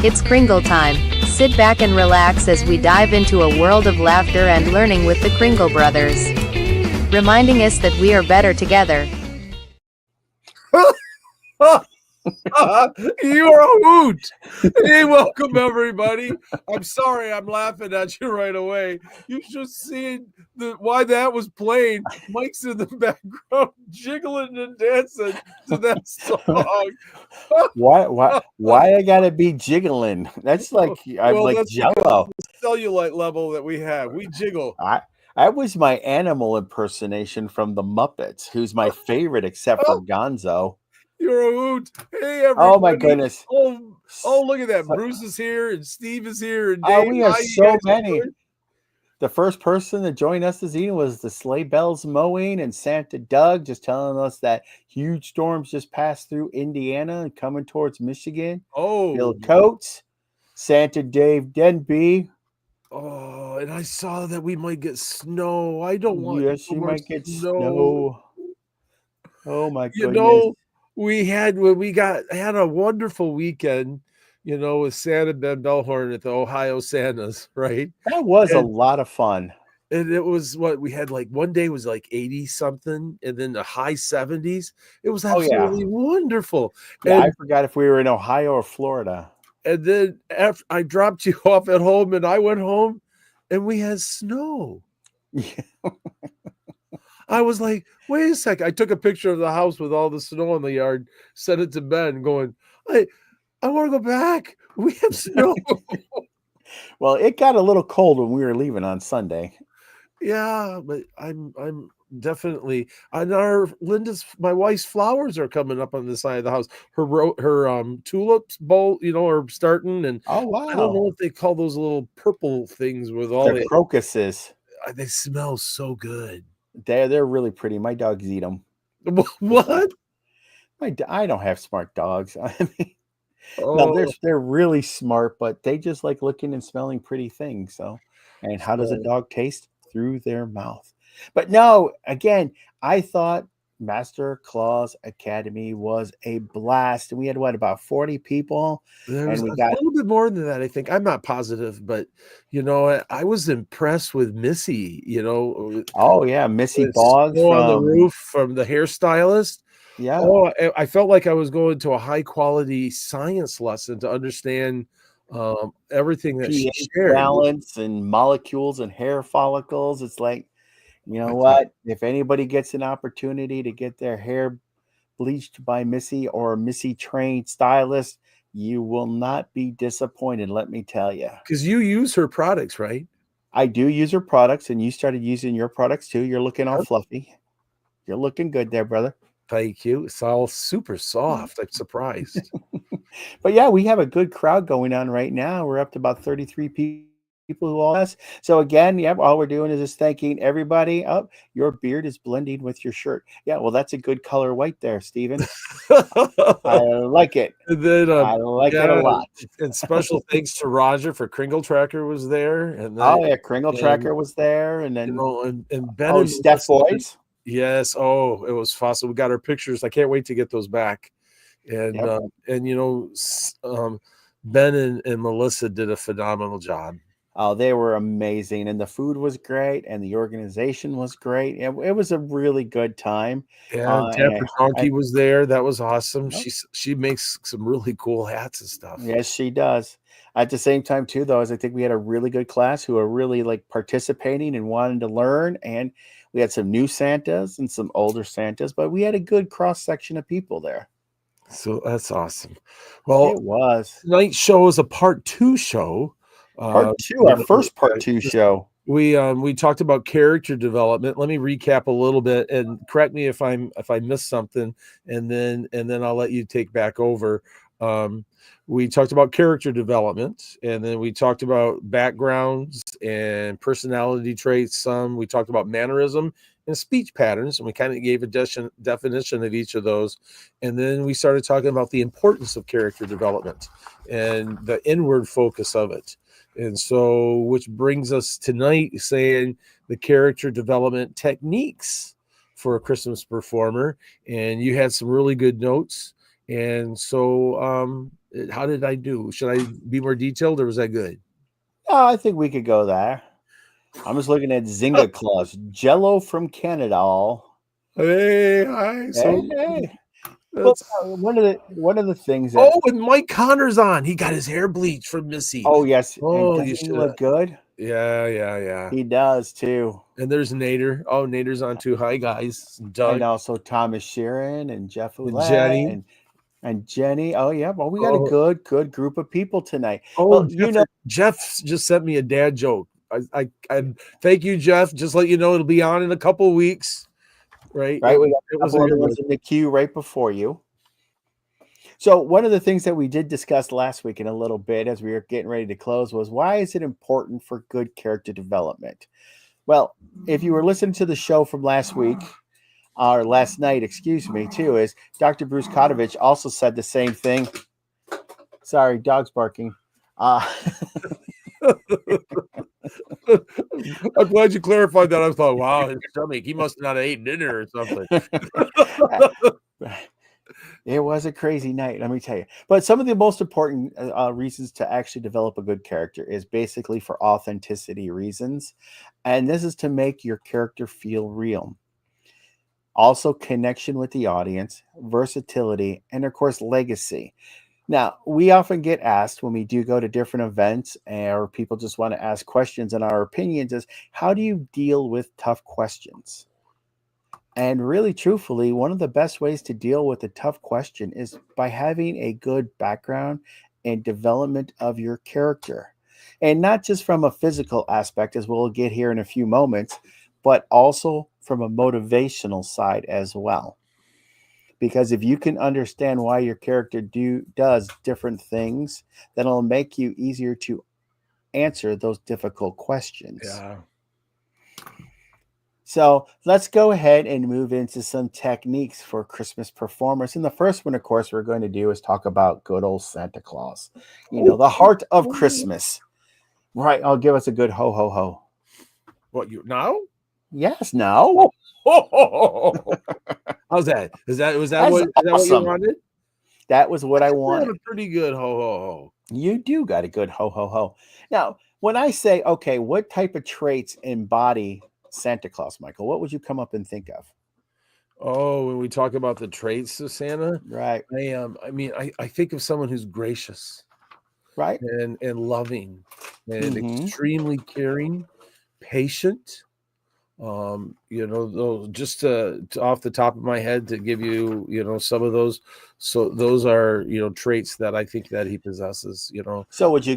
It's Kringle time. Sit back and relax as we dive into a world of laughter and learning with the Kringle brothers, reminding us that we are better together. You are a hoot. Hey, welcome everybody. I'm sorry I'm laughing at you right away. You should see why that was playing. Mike's in the background jiggling and dancing to that song. Why I gotta be jiggling? That's like I'm Well, like that's because Jello. of the cellulite level that we have. We jiggle. I was my animal impersonation from the Muppets, who's my favorite except for Gonzo. You're a hoot. Hey, everybody. Oh my goodness. Oh, look at that. Bruce is here and Steve is here and Dave. Oh, we have so many. The first person to join us this evening was the sleigh bells mowing and Santa Doug just telling us that huge storms just passed through Indiana and coming towards Michigan. Oh, Bill Coates, Santa Dave Denby. Oh, and I saw that we might get snow. I don't want. Yes, you might get snow. Oh my goodness. You know, we had a wonderful weekend, with Santa Ben Bellhorn at the Ohio Santas, right? That was a lot of fun. And it was what we had, like one day was like 80 something, and then the high 70s. It was absolutely wonderful. Yeah, and I forgot if we were in Ohio or Florida. And then after I dropped you off at home and I went home and we had snow. I was like, wait a second. I took a picture of the house with all the snow in the yard, sent it to Ben going, I want to go back. We have snow. Well, it got a little cold when we were leaving on Sunday. Yeah, but I'm definitely my wife's flowers are coming up on the side of the house. Her tulips bowl, are starting, and oh wow, I don't know what they call those little purple things with all the crocuses. They smell so good. They're really pretty. My dogs eat them. What? I don't have smart dogs. I mean, no, they're really smart, but they just like looking and smelling pretty things. So, and how does a dog taste? Through their mouth. But no, again, I thought Master Claus Academy was a blast. And we had about 40 people. And we got a little bit more than that, I think. I'm not positive, but I was impressed with Missy, Oh yeah, Missy Boggs on the roof from the hairstylist. Yeah. Oh, I felt like I was going to a high quality science lesson to understand everything that she shared. Balance and molecules and hair follicles. It's like, what? If anybody gets an opportunity to get their hair bleached by Missy or a Missy trained stylist, you will not be disappointed, let me tell you. Because you use her products, right? I do use her products, and you started using your products too. You're looking all fluffy. You're looking good there, brother. Thank you. It's all super soft. I'm surprised. But yeah, we have a good crowd going on right now. We're up to about 33 people who all us. So again, all we're doing is just thanking everybody. Oh, your beard is blending with your shirt. Yeah, well, that's a good color white there, Steven. I like it. And then, I like it a lot. And special thanks to Roger for Kringle Tracker was there. And then, Kringle Tracker was there. And then and Ben and Steph Boys. Yes. Oh, it was awesome. We got our pictures. I can't wait to get those back. And Ben and Melissa did a phenomenal job. Oh, they were amazing, and the food was great, and the organization was great. It was a really good time. Yeah, Tapper Donkey was there. That was awesome. She makes some really cool hats and stuff. Yes, she does. At the same time, too, though, I think we had a really good class who are really like participating and wanting to learn, and we had some new Santas and some older Santas, but we had a good cross section of people there. So that's awesome. Well, it was. Tonight's show is a part 2 show. Part 2, our first part 2 show. We talked about character development. Let me recap a little bit and correct me if I missed something, and then I'll let you take back over. We talked about character development, and then we talked about backgrounds and personality traits. We talked about mannerism and speech patterns, and we kind of gave a definition of each of those. And then we started talking about the importance of character development and the inward focus of it. And so, which brings us tonight saying the character development techniques for a Christmas performer. And you had some really good notes. And so, how did I do? Should I be more detailed, or was that good? Oh, I think we could go there. I'm just looking at Zynga Claus, Jello from Canada. Hey, hi. So Hey. Well, that's one of the things that oh, and Mike Connor's on. He got his hair bleached from Missy. oh yes, and Oh, you doesn't he should. look good? Yeah, yeah, yeah. He does too. And there's Nader. Oh, Nader's on too. Hi, guys. And Doug also Thomas Sheeran and Jeff and Ouellette Jenny. and Jenny. Oh yeah, well we got a Oh, good group of people tonight. oh, Well, you know, Jeff just sent me a dad joke. I thank you, Jeff. Just let you know it'll be on in a couple of weeks. Right? right? We got It a was a couple other good one. ones in the queue right before you. So one of the things that we did discuss last week in a little bit as we were getting ready to close was why is it important for good character development? Well, if you were listening to the show from last week, or last night, excuse me, too, is Dr. Bruce Kotovich also said the same thing. Sorry, dog's barking. I'm glad you clarified that. I thought, wow, his stomach, he must not have eaten dinner or something. It was a crazy night, let me tell you. But some of the most important reasons to actually develop a good character is basically for authenticity reasons. And this is to make your character feel real. Also, connection with the audience, versatility, and of course, legacy. Now, we often get asked when we do go to different events or people just want to ask questions and our opinions is how do you deal with tough questions? And really, truthfully, one of the best ways to deal with a tough question is by having a good background and development of your character. And not just from a physical aspect, as we'll get here in a few moments, but also from a motivational side as well. Because if you can understand why your character does different things, then it'll make you easier to answer those difficult questions. Yeah. So let's go ahead and move into some techniques for Christmas performers. And the first one, of course, we're going to do is talk about good old Santa Claus. The heart of Christmas. Right. I'll give us a good ho, ho, ho. What, you now? Yes, no. How's that? Was that That's what you awesome. wanted? That was what I That's wanted. a pretty good ho ho ho. You do got a good ho, ho, ho. Now, when I say, okay, what type of traits embody Santa Claus, Michael, what would you come up and think of? Oh, when we talk about the traits of Santa, Right. I think of someone who's gracious Right. and loving and Mm-hmm. extremely caring, patient. Those just to off the top of my head to give you, some of those. So those are, traits that I think that he possesses, So would you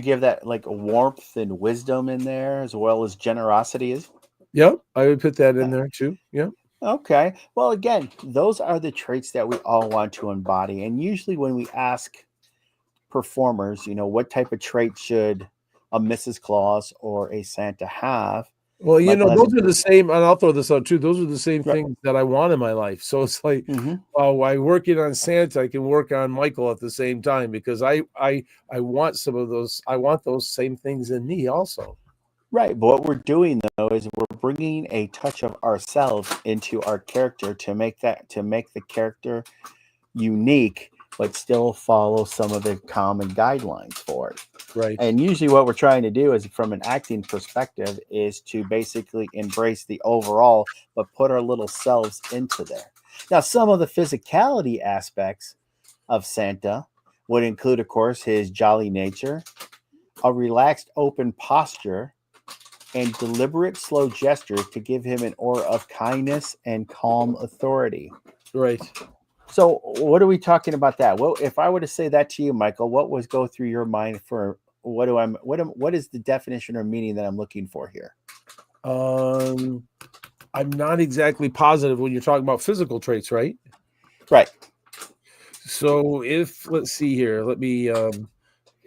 give that like warmth and wisdom in there as well as generosity is? Yep, I would put that in there too. Yeah. Okay. Well, again, those are the traits that we all want to embody. And usually when we ask performers, what type of trait should a Mrs. Claus or a Santa have? Well, Michael has a those are the good same, and I'll throw this out too. Those are the same right. things that I want in my life. So it's like, Mm-hmm. while working on Santa, I can work on Michael at the same time because I want some of those. I want those same things in me also. Right. But what we're doing though is we're bringing a touch of ourselves into our character to make the character unique, but still follow some of the common guidelines for it. Right. And usually what we're trying to do is from an acting perspective is to basically embrace the overall, but put our little selves into there. Now, some of the physicality aspects of Santa would include, of course, his jolly nature, a relaxed, open posture, and deliberate, slow gestures to give him an aura of kindness and calm authority. Right. So, what are we talking about that? Well, if I were to say that to you, Michael, what would go through your mind for what is the definition or meaning that I'm looking for here? I'm not exactly positive when you're talking about physical traits, right? Right. So let's see here,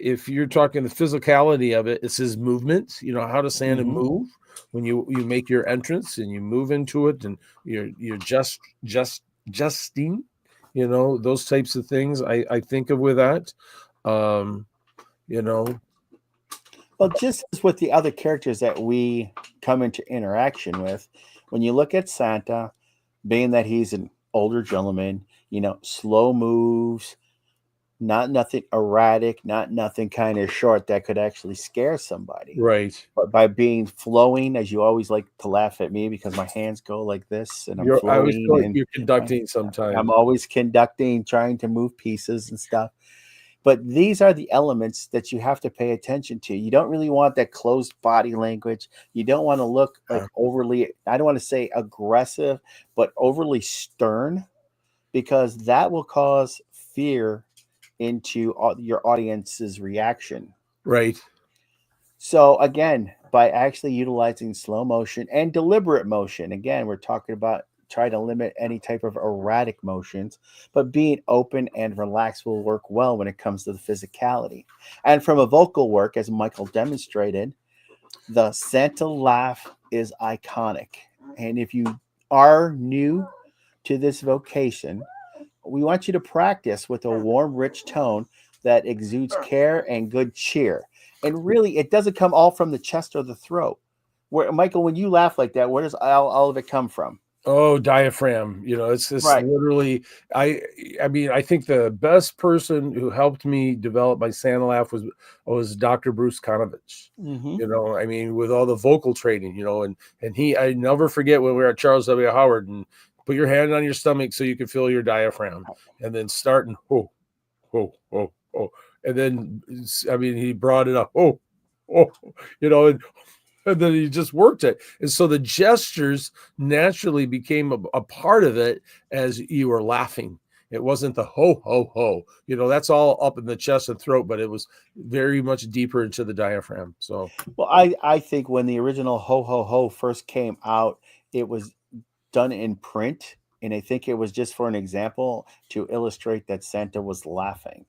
if you're talking the physicality of it, it's his movement. How does Santa move when you make your entrance and you move into it and you're just justing, those types of things I think of with that. Well, just as with the other characters that we come into interaction with, when you look at Santa, being that he's an older gentleman, slow moves, not nothing erratic, not nothing kind of short that could actually scare somebody. Right. But by being flowing, as you always like to laugh at me because my hands go like this and I'm I always feel flowing like and you're conducting sometimes. I'm always conducting, trying to move pieces and stuff. But these are the elements that you have to pay attention to. You don't really want that closed body language. You don't want to look like overly, I don't want to say aggressive, but overly stern, because that will cause fear into your audience's reaction. Right. So again, by actually utilizing slow motion and deliberate motion, again, we're talking about try to limit any type of erratic motions, but being open and relaxed will work well when it comes to the physicality. And from a vocal work, as Michael demonstrated, the Santa laugh is iconic. And if you are new to this vocation, we want you to practice with a warm, rich tone that exudes care and good cheer. And really, it doesn't come all from the chest or the throat. Where Michael, when you laugh like that, where does all of it come from? Oh, diaphragm. It's just Right. literally. I mean, I think the best person who helped me develop my Santa laugh was Dr. Bruce Konovich. Mm-hmm. I mean, with all the vocal training, and I never forget when we were at Charles W. Howard, and put your hand on your stomach so you can feel your diaphragm, and then start and oh, oh, oh, oh, and then I mean he brought it up, oh, oh, and then he just worked it. And so the gestures naturally became a part of it as you were laughing. It wasn't the ho, ho, ho. That's all up in the chest and throat, but it was very much deeper into the diaphragm. So, Well, I think when the original Ho Ho Ho first came out, it was done in print. And I think it was just for an example to illustrate that Santa was laughing.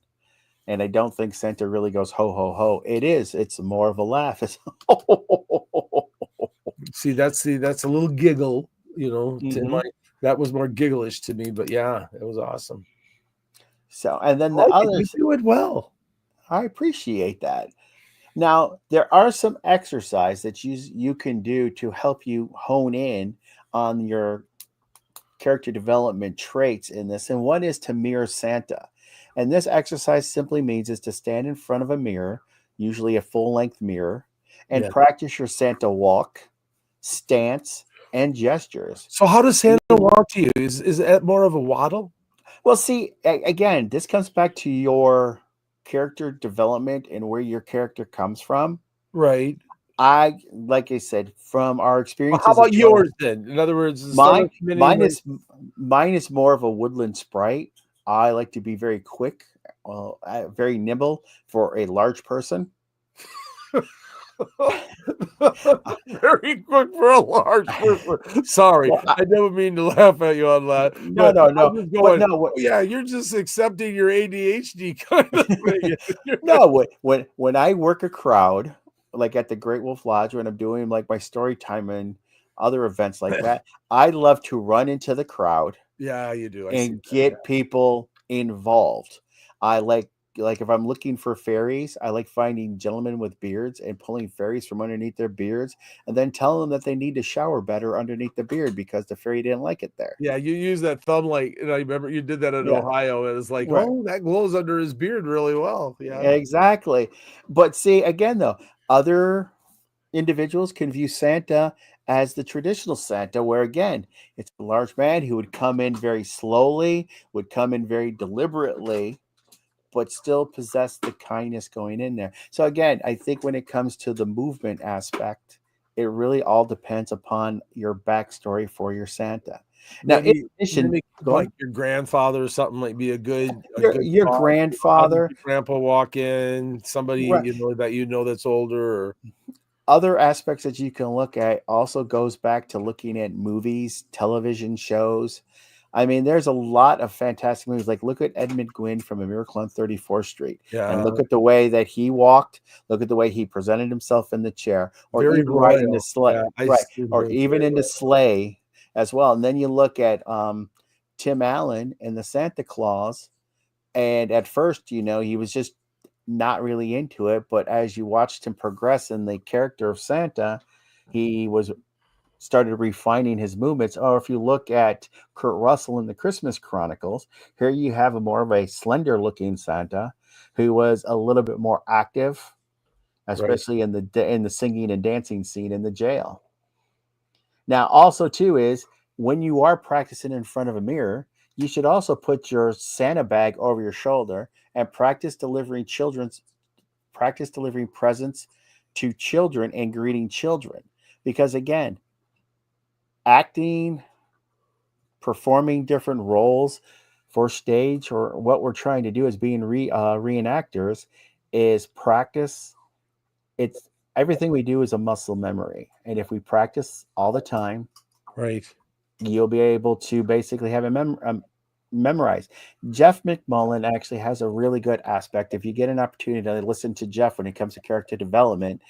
And I don't think Santa really goes ho ho ho. It's more of a laugh. It's that's a little giggle, to Mhm. my, that was more gigglish to me, but yeah, it was awesome. So, and then the Oh, you others, do it well. I appreciate that. Now, there are some exercise that you can do to help you hone in on your character development traits in this, and one is to mirror Santa. And this exercise simply means is to stand in front of a mirror, usually a full-length mirror, and Yeah. practice your Santa walk, stance, and gestures. So how does Santa walk to you? Is that more of a waddle? Well, see, again, this comes back to your character development and where your character comes from. Right. Like I said, from our Well, experience how as a about children, yours then? In other words, the mine, Southern community mine might. is mine is more of a woodland sprite. I like to be very quick, very nimble for a large person. Very quick for a large person. Sorry, Well, I never mean to laugh at you on that, no, but no, I'm no, just but going, no, oh yeah, you're just accepting your ADHD kind of thing. no. When I work a crowd, like at the Great Wolf Lodge, when I'm doing like my story time and other events like that, I love to run into the crowd Yeah, you do. I see and that. Yeah. get people involved. I like if I'm looking for fairies, I like finding gentlemen with beards and pulling fairies from underneath their beards and then telling them that they need to shower better underneath the beard because the fairy didn't like it there. Yeah, you use that thumb like, and I remember you did that in Yeah, Ohio, and it's like, right. oh, that glows under his beard really well. Yeah. Exactly. But see, again though, other individuals can view Santa as the traditional Santa, where again, it's a large man who would come in very slowly, would come in very deliberately, but still possess the kindness going in there. So again, I think when it comes to the movement aspect, it really all depends upon your backstory for your Santa. Now, in addition, Maybe go like on. your grandfather or something might be a good Your thought. How did grandfather, your grandpa walk in? Somebody right? that that's older, or Other aspects that you can look at also goes back to looking at movies, television shows. I mean, there's a lot of fantastic movies. Like look at Edmund Gwynn from A Miracle on 34th Street, and yeah, look at the way that he walked. Look at the way he presented himself in the chair, or very even right in the royal. sleigh, Yeah, I right, see or him even very in the royal. sleigh as well. And then you look at Tim Allen and the Santa Claus, and at first, he was just not really into it. But as you watched him progress in the character of Santa, he was started refining his movements. Or if you look at Kurt Russell in the Christmas Chronicles, here you have a more of a slender looking Santa who was a little bit more active, Right. especially in the singing and dancing scene in the jail. Now, also too is when you are practicing in front of a mirror, you should also put your Santa bag over your shoulder and practice delivering presents to children and greeting children. Because again, acting, performing different roles for stage, or what we're trying to do as being reenactors, is practice. It's everything we do is a muscle memory, and if we practice all the time, Right. you'll be able to basically have it memorized. Jeff McMullen actually has a really good aspect. If you get an opportunity to listen to Jeff when it comes to character development,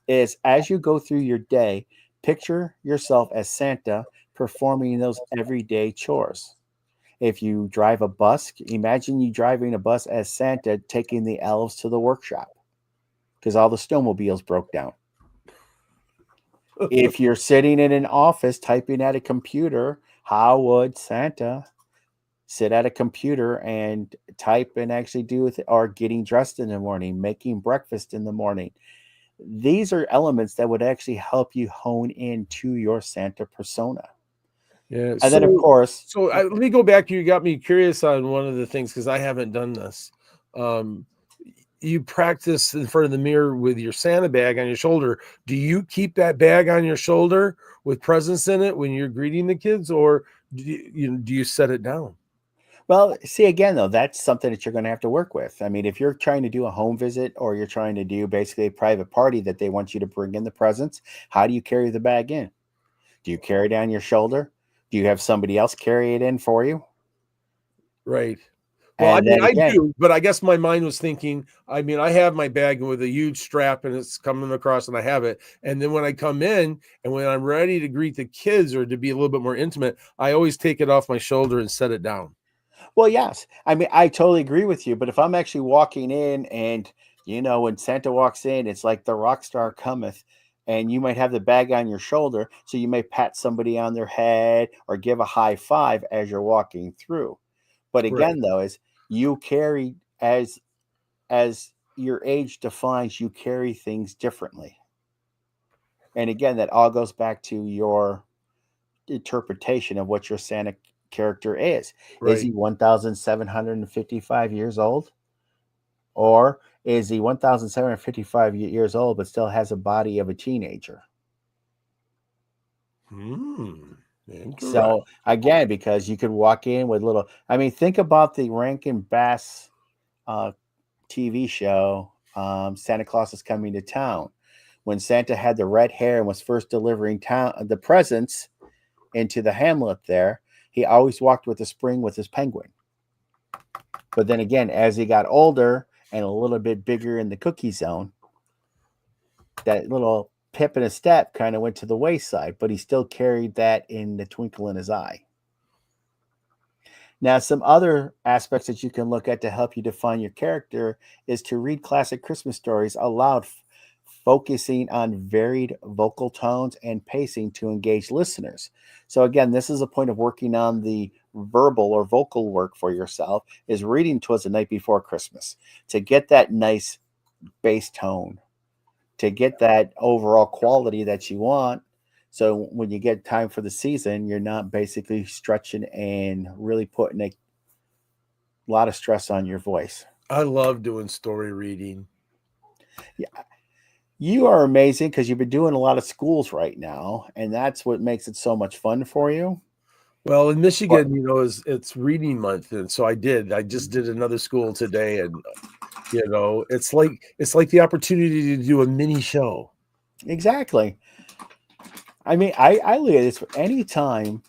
is as you go through your day, picture yourself as Santa performing those everyday chores. If you drive a bus, imagine you driving a bus as Santa taking the elves to the workshop because all the snowmobiles broke down. If you're sitting in an office typing at a computer, how would Santa sit at a computer and type and actually do it, or getting dressed in the morning, making breakfast in the morning? These are elements that would actually help you hone into your Santa persona. Yeah. And then, of course, Let me go back. You got me curious on one of the things because I haven't done this. You practice in front of the mirror with your Santa bag on your shoulder. Do you keep that bag on your shoulder with presents in it when you're greeting the kids, or do you set it down? well, see, again, though, that's something that you're going to have to work with. I mean, if you're trying to do a home visit or you're trying to do basically a private party that they want you to bring in the presents, how do you carry the bag in? Do you carry it on your shoulder? Do you have somebody else carry it in for you? Right. Well, I And mean, then I again, do, but I guess my mind was thinking, I mean, I have my bag with a huge strap and it's coming across and I have it. And then when I come in and when I'm ready to greet the kids or to be a little bit more intimate, I always take it off my shoulder and set it down. well, yes. I mean, I totally agree with you. But if I'm actually walking in and, when Santa walks in, it's like the rock star cometh, and you might have the bag on your shoulder. So you may pat somebody on their head or give a high five as you're walking through. But Right. again, though, is you carry as your age defines, you carry things differently. And again, that all goes back to your interpretation of what your Santa character is. Is Right. he 1,755 years old? Or is he 1,755 years old but still has a body of a teenager? Interesting. So again, because you could walk in with little, I mean, think about the Rankin Bass uh, TV show, Santa Claus is Coming to Town. When Santa had the red hair and was first delivering the presents into the hamlet there, he always walked with a spring with his penguin. But then again, as he got older and a little bit bigger in the cookie zone, that little pip in a step kind of went to the wayside, but he still carried that in the twinkle in his eye. Now, some other aspects that you can look at to help you define your character is to read classic Christmas stories aloud, focusing on varied vocal tones and pacing to engage listeners. So again, this is a point of working on the verbal or vocal work for yourself, is reading "'Twas the Night Before Christmas" to get that nice bass tone, to get that overall quality that you want. So when you get time for the season, you're not basically stretching and really putting a lot of stress on your voice. I love doing story reading. Yeah, you are amazing because you've been doing a lot of schools right now, and that's what makes it so much fun for you. Well, in But Michigan, it's reading month, and so I just did another school today, and it's like the opportunity to do a mini show. exactly. I mean, I look at this for any time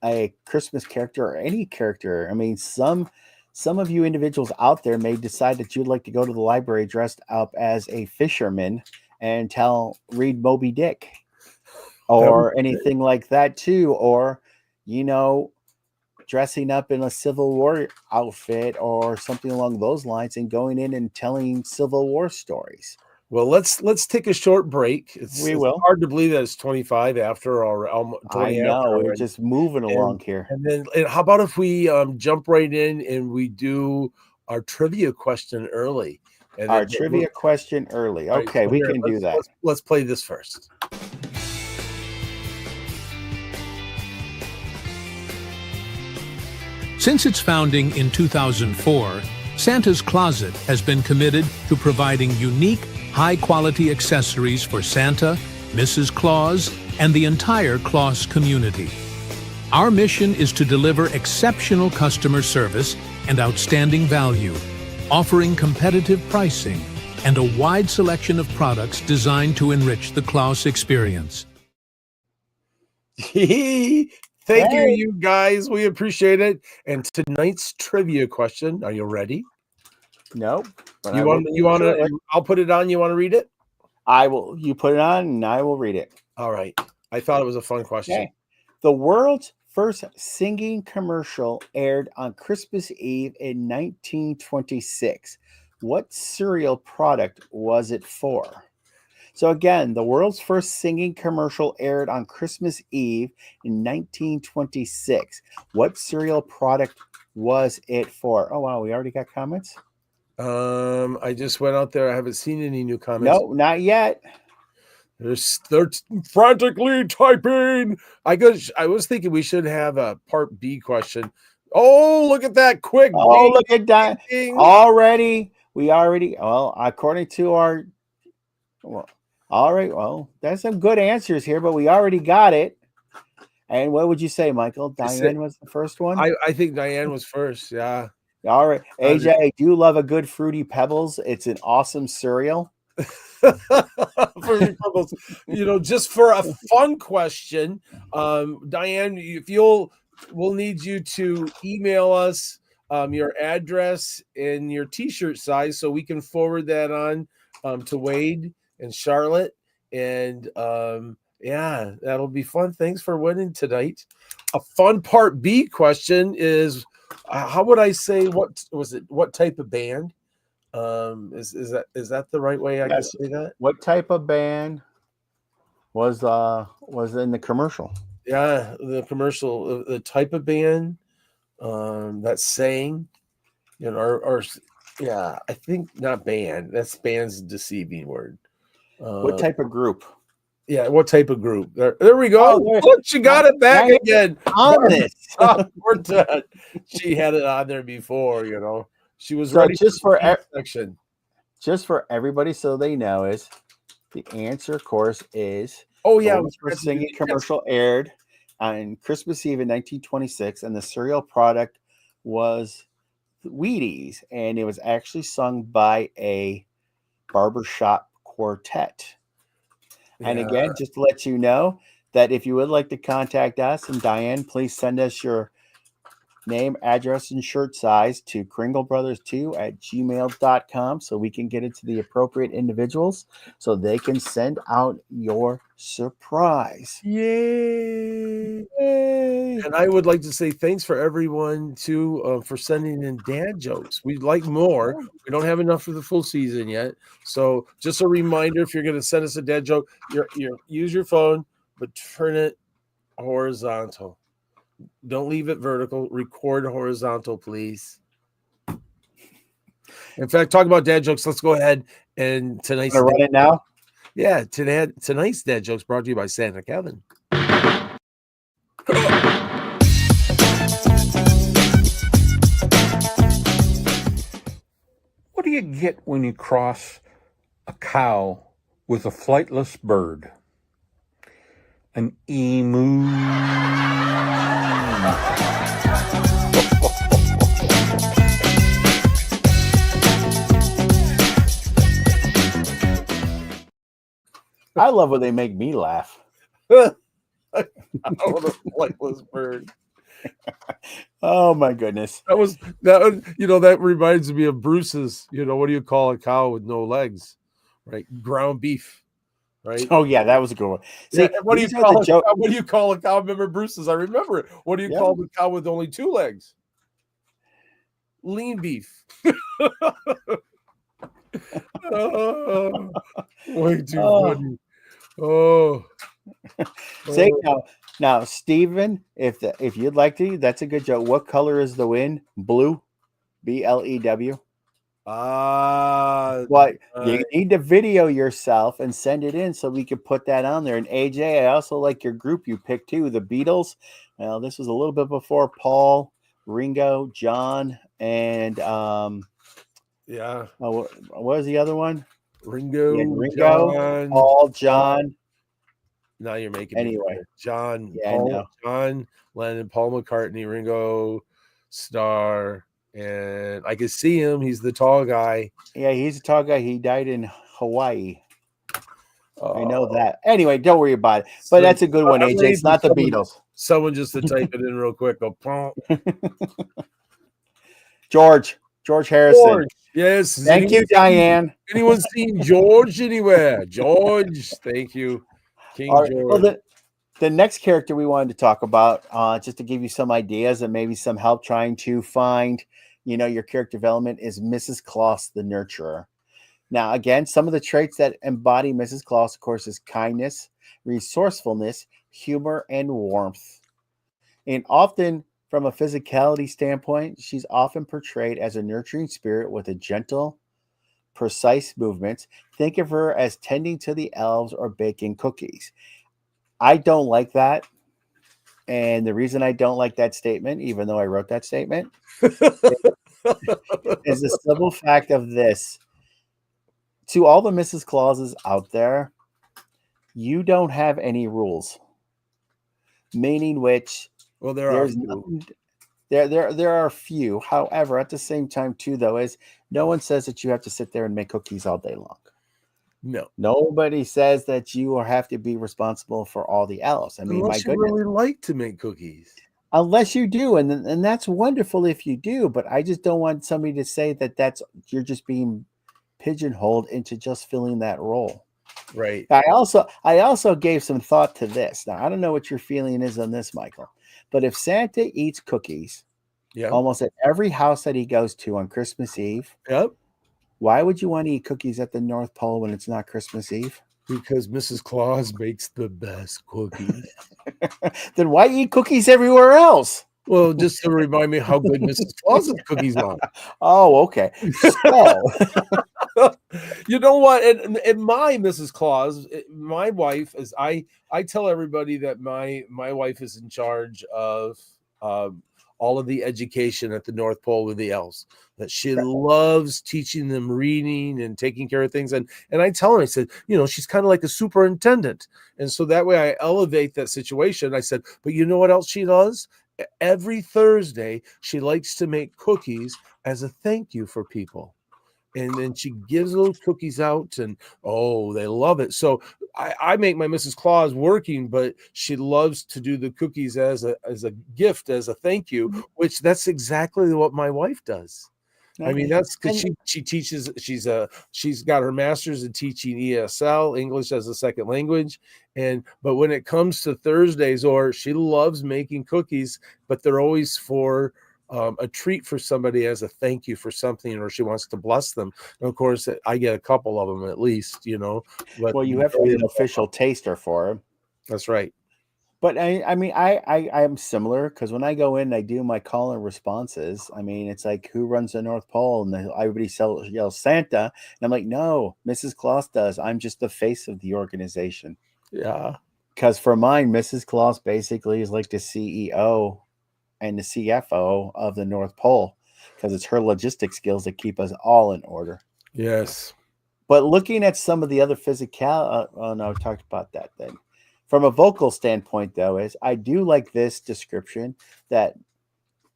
a Christmas character or any character. I mean, some of you individuals out there may decide that you'd like to go to the library dressed up as a fisherman and read Moby Dick That was or anything like that too, or you know, dressing up in a Civil War outfit or something along those lines and going in and telling Civil War stories. Well, let's take a short break. It's will. hard to believe that it's 25 after or 20 I after know we're already. just moving along here. And then how about if we jump right in and we do our trivia question early? And Our trivia question early. right, Okay, so we here, can do that. Let's play this first. Since its founding in 2004, Santa's Closet has been committed to providing unique, high-quality accessories for Santa, Mrs. Claus, and the entire Claus community. Our mission is to deliver exceptional customer service and outstanding value, offering competitive pricing and a wide selection of products designed to enrich the Claus experience. Thank you, you guys. We appreciate it. And tonight's trivia question. Are you ready? Nope. You want to? I'll put it on. You want to read it? I will. You put it on, and I will read it. All right. I thought it was a fun question. Okay. The world's first singing commercial aired on Christmas Eve in 1926. What cereal product was it for? So again, the world's first singing commercial aired on Christmas Eve in 1926. What cereal product was it for? Oh, wow. We already got comments? I just went out there. I haven't seen any new comments. No, not yet. They're frantically typing. I was thinking we should have a part B question. Oh, look at that quick. Oh, look at that. Well, according to our, all right. Well, there's some good answers here, but we already got it. And what would you say, Michael? Diane was the first one? I think Diane was first. Yeah. All right. AJ, I do love a good Fruity Pebbles. It's an awesome cereal. Fruity Pebbles. Just for a fun question, Diane, if we'll need you to email us your address and your t-shirt size so we can forward that on to Wade and Charlotte. And yeah, that'll be fun. Thanks for winning tonight. A fun part B question is, how would I say, what was it? What type of band? Is that the right way I can say that? What type of band was in the commercial? Yeah, the commercial, the type of band that sang, or yeah, I think not band. Band's a deceiving word. What type of group? Yeah, what type of group? There we go. Oh, look, she got it back again. On this. We're done. She had it on there before, She was so ready just for section. Just for everybody so they know is the answer, of course, is first singing commercial aired on Christmas Eve in 1926, and the cereal product was Wheaties, and it was actually sung by a barbershop quartet. And again, just to let you know that if you would like to contact us, and Diane, please send us your name, address, and shirt size to kringlebrothers2@gmail.com so we can get it to the appropriate individuals so they can send out your surprise. Yay! And I would like to say thanks for everyone too for sending in dad jokes. We'd like more. We don't have enough for the full season yet. So just a reminder, if you're going to send us a dad joke, use your phone, but turn it horizontal. Don't leave it vertical. Record horizontal, please. In fact, talk about dad jokes. Let's go ahead and tonight's. Run it now. Yeah, tonight's dad jokes brought to you by Santa Kevin. What do you get when you cross a cow with a flightless bird? An emu. I love when they make me laugh. I want a flightless bird. Oh my goodness. That reminds me of Bruce's, what do you call a cow with no legs? Right? Ground beef. Right? Oh yeah, that was a good one. See, what do you call a cow? Remember Bruce's? I remember it. What do you call the cow with only two legs? Lean beef. Oh, way too Oh, funny. Oh, say oh. now, Stephen, if you'd like to, that's a good joke. What color is the wind? Blue, BLEW. Ah, But you nice. need to video yourself and send it in so we can put that on there. And AJ, I also like your group you picked too, the Beatles. Well, this was a little bit before Paul, Ringo, John, and Yeah. what was the other one? You had Ringo, Ringo, John, Paul, Paul. John. Now you're making me Anyway, forget. John, yeah, I Paul, know. John Lennon, Paul McCartney, Ringo Starr, and I can see him. He's the tall guy. Yeah, he's a tall guy. He died in Hawaii. I know Oh, that. Anyway, don't worry about it. But so that's a good one, I'm AJ. ready It's for not the Beatles. someone just to type it in real quick. Go, "Pom." George Harrison. George. Yes. Has Thank you, Diane. anyone seen George anywhere? George. Thank you. King All right. Well, George. the next character we wanted to talk about, just to give you some ideas and maybe some help trying to find, your character development, is Mrs. Claus, the nurturer. Now, again, some of the traits that embody Mrs. Claus, of course, is kindness, resourcefulness, humor, and warmth. And often, from a physicality standpoint, she's often portrayed as a nurturing spirit with a gentle, precise movements. Think of her as tending to the elves or baking cookies. I don't like that. And the reason I don't like that statement, even though I wrote that statement, is the simple fact of this. To all the Mrs. Clauses out there, you don't have any rules. Meaning which Well, there are there's few. nothing, there are a few. However, at the same time, too, though, is no one says that you have to sit there and make cookies all day long. No. Nobody says that you have to be responsible for all the elves. I mean, my Unless you goodness. really like to make cookies. Unless you do, and that's wonderful if you do, but I just don't want somebody to say that you're just being pigeonholed into just filling that role. Right. I also gave some thought to this. Now, I don't know what your feeling is on this, Michael, but if Santa eats cookies Yeah. almost at every house that he goes to on Christmas Eve, Yep. why would you want to eat cookies at the North Pole when it's not Christmas Eve? Because Mrs. Claus makes the best cookies. Then why eat cookies everywhere else? Well, just to remind me how good Mrs. Claus's cookies are. Oh, okay. So, You know what? And my Mrs. Claus, my wife is I tell everybody that my wife is in charge of all of the education at the North Pole with the elves. That she loves teaching them reading and taking care of things. And I tell her, I said, she's kind of like a superintendent. And so that way I elevate that situation. I said, but you know what else she does? Every Thursday, she likes to make cookies as a thank you for people. And then she gives those cookies out, and they love it. So I make my Mrs. Claus working, but she loves to do the cookies as a gift, as a thank you, which that's exactly what my wife does. I mean, that's because she teaches. She's got her master's in teaching ESL, English as a second language, but when it comes to Thursdays, she loves making cookies, but they're always for a treat for somebody as a thank you for something, or she wants to bless them. And of course, I get a couple of them at least, But well, you have to be an official taster for them. That's right. But I mean, I am similar because when I go in, I do my call and responses. I mean, it's like, who runs the North Pole? And everybody yells Santa. And I'm like, no, Mrs. Claus does. I'm just the face of the organization. Yeah. Because for mine, Mrs. Claus basically is like the CEO and the CFO of the North Pole because it's her logistics skills that keep us all in order. Yes. But looking at some of the other physical, no, we talked about that then. From a vocal standpoint, though, is I do like this description that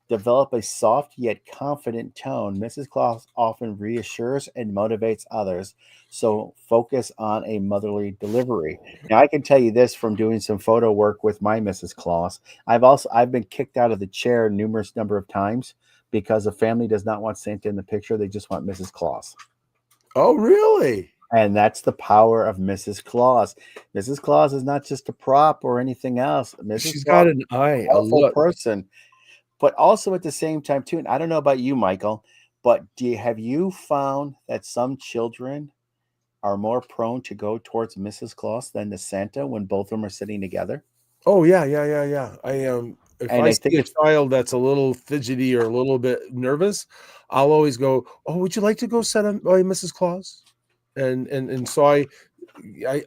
develop a soft yet confident tone. Mrs. Claus often reassures and motivates others, so focus on a motherly delivery. Now, I can tell you this from doing some photo work with my Mrs. Claus. I've been kicked out of the chair numerous number of times because a family does not want Santa in the picture; they just want Mrs. Claus. Oh, really? And that's the power of Mrs. Claus. Mrs. Claus is not just a prop or anything else. She's Claus got an eye, is a powerful person, but also at the same time too. And I don't know about you, Michael, but have you found that some children are more prone to go towards Mrs. Claus than the Santa when both of them are sitting together? Oh yeah. I if And I I think see a it's child that's a little fidgety or a little bit nervous, I'll always go, "Oh, would you like to go sit on by Mrs. Claus?" And so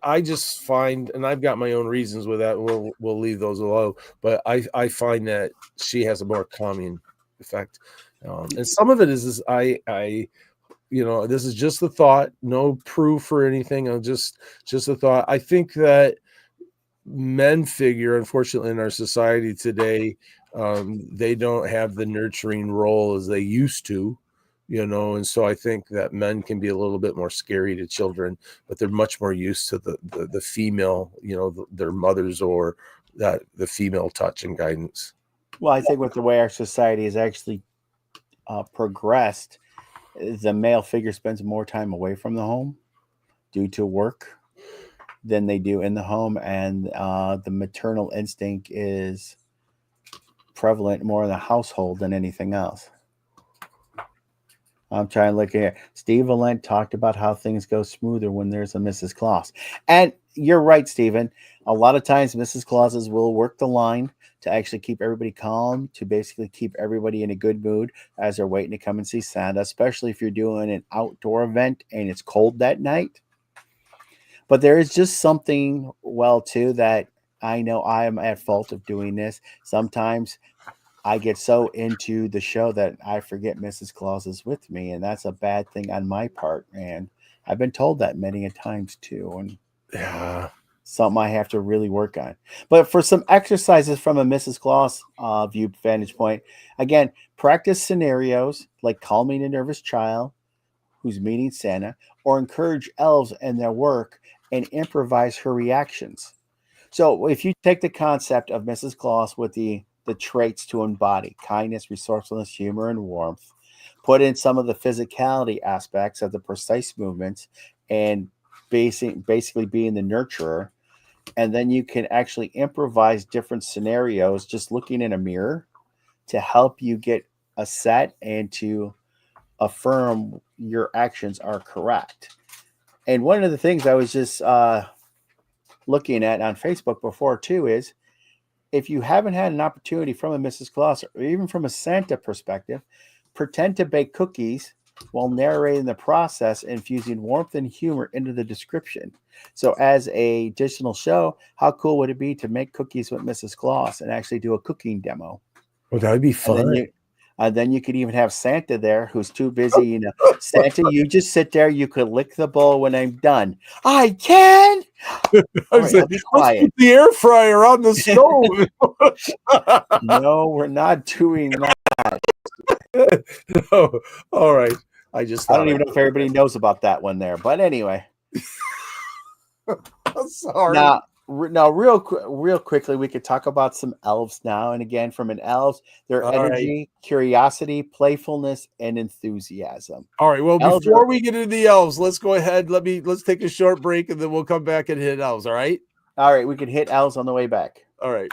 I just find, and I've got my own reasons with that. We'll leave those alone. But I find that she has a more calming effect, and some of it is I this is just the thought, no proof or anything. I'm just a thought. I think that men figure, unfortunately, in our society today, they don't have the nurturing role as they used to, and so I think that men can be a little bit more scary to children, but they're much more used to the female, their mothers, or that the female touch and guidance. well, I think with the way our society has actually progressed, the male figure spends more time away from the home due to work than they do in the home, and the maternal instinct is prevalent more in the household than anything else. I'm trying to look here. Steve Valent talked about how things go smoother when there's a Mrs. Claus. And you're right, Stephen. A lot of times Mrs. Clauses will work the line to actually keep everybody calm, to basically keep everybody in a good mood as they're waiting to come and see Santa, especially if you're doing an outdoor event and it's cold that night. But there is just something, well, too, that I know I am at fault of doing this. Sometimes I get so into the show that I forget Mrs. Claus is with me, and that's a bad thing on my part. And I've been told that many a times too, and Yeah. something I have to really work on. But for some exercises from a Mrs. Claus view vantage point, again, practice scenarios like calming a nervous child who's meeting Santa, or encourage elves in their work and improvise her reactions. So if you take the concept of Mrs. Claus with the traits to embody kindness, resourcefulness, humor, and warmth, put in some of the physicality aspects of the precise movements and basically being the nurturer, and then you can actually improvise different scenarios just looking in a mirror to help you get a set and to affirm your actions are correct. And one of the things I was just looking at on Facebook before too is, if you haven't had an opportunity from a Mrs. Claus or even from a Santa perspective, pretend to bake cookies while narrating the process, infusing warmth and humor into the description. So as a additional show, how cool would it be to make cookies with Mrs. Claus and actually do a cooking demo? Well, that would be And fun. then you could even have Santa there who's too busy. Santa, you just sit there. You could lick the bowl when I'm done. I can. All right, I'll be Let's quiet. put the air fryer on the stove. No, we're not doing that. No. All right. I just I thought don't even know if everybody knows about that one there. But anyway, sorry. now real quickly, we could talk about some elves now. And again, from an elves, their All energy, curiosity, playfulness, and enthusiasm. All right. Well, Elves before are- we get into the elves, let's go ahead. Let's take a short break, and then we'll come back and hit elves. All right. All right, we could hit elves on the way back. All right.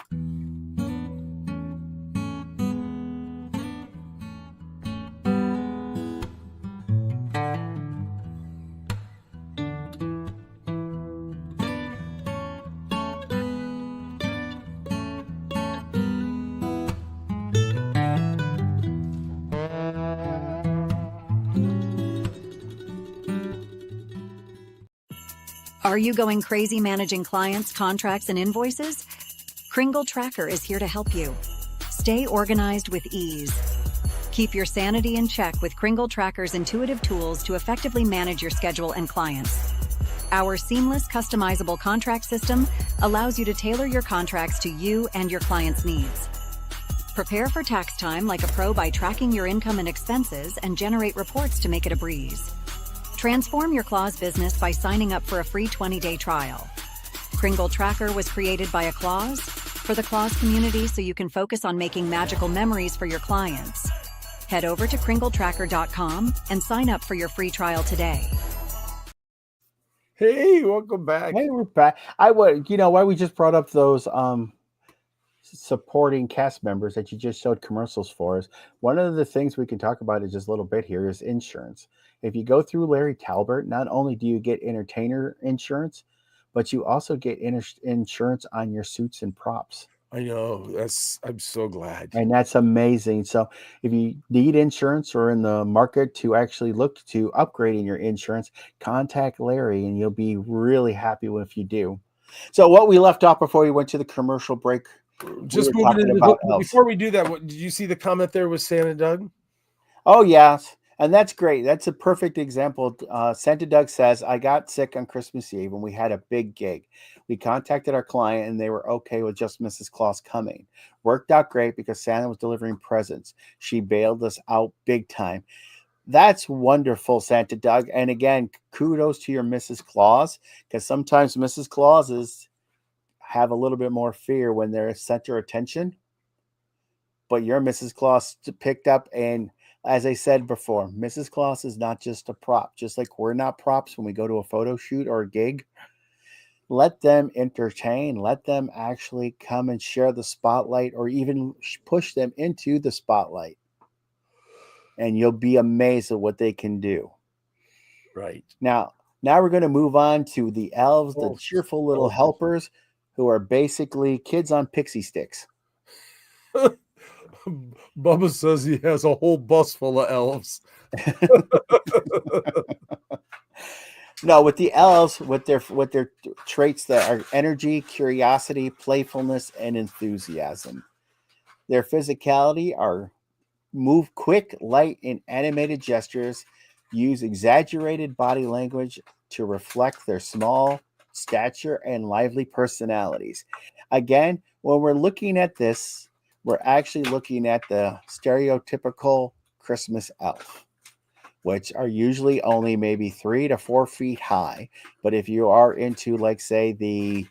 Are you going crazy managing clients, contracts, and invoices? Kringle Tracker is here to help you. Stay organized with ease. Keep your sanity in check with Kringle Tracker's intuitive tools to effectively manage your schedule and clients. Our seamless, customizable contract system allows you to tailor your contracts to you and your clients' needs. Prepare for tax time like a pro by tracking your income and expenses and generate reports to make it a breeze. Transform your Claus business by signing up for a free 20-day trial. Kringle Tracker was created by a Claus for the Claus community so you can focus on making magical memories for your clients. Head over to kringletracker.com and sign up for your free trial today. Hey, welcome back. Hey, we're back. I would, why we just brought up those supporting cast members that you just showed commercials for is one of the things we can talk about is just a little bit here is insurance. If you go through Larry Talbert, not only do you get entertainer insurance, but you also get insurance on your suits and props. I know. I'm so glad. And that's amazing. So if you need insurance or in the market to actually look to upgrading your insurance, contact Larry and you'll be really happy if you do. So what we left off before we went to the commercial break, Just we were moving talking into about elves. before we do that, did you see the comment there with Santa Doug? Oh, yes. And that's great. That's a perfect example. Santa Doug says, I got sick on Christmas Eve and we had a big gig. We contacted our client and they were okay with just Mrs. Claus coming. Worked out great because Santa was delivering presents. She bailed us out big time. That's wonderful, Santa Doug. And again, kudos to your Mrs. Claus, because sometimes Mrs. Clauses have a little bit more fear when they're center attention. But your Mrs. Claus picked up, and as I said before, Mrs. Claus is not just a prop. Just like we're not props when we go to a photo shoot or a gig. Let them entertain. Let them actually come and share the spotlight, or even push them into the spotlight. And you'll be amazed at what they can do. Right. Now we're going to move on to the elves, the cheerful little helpers, who are basically kids on pixie sticks. Bubba says he has a whole bus full of elves. No, with the elves, with their traits that are energy, curiosity, playfulness, and enthusiasm. Their physicality are move quick, light, and animated gestures, use exaggerated body language to reflect their small stature and lively personalities. Again, when we're looking at this, we're actually looking at the stereotypical Christmas elf, which are usually only maybe 3 to 4 feet high. But if you are into, like, say, the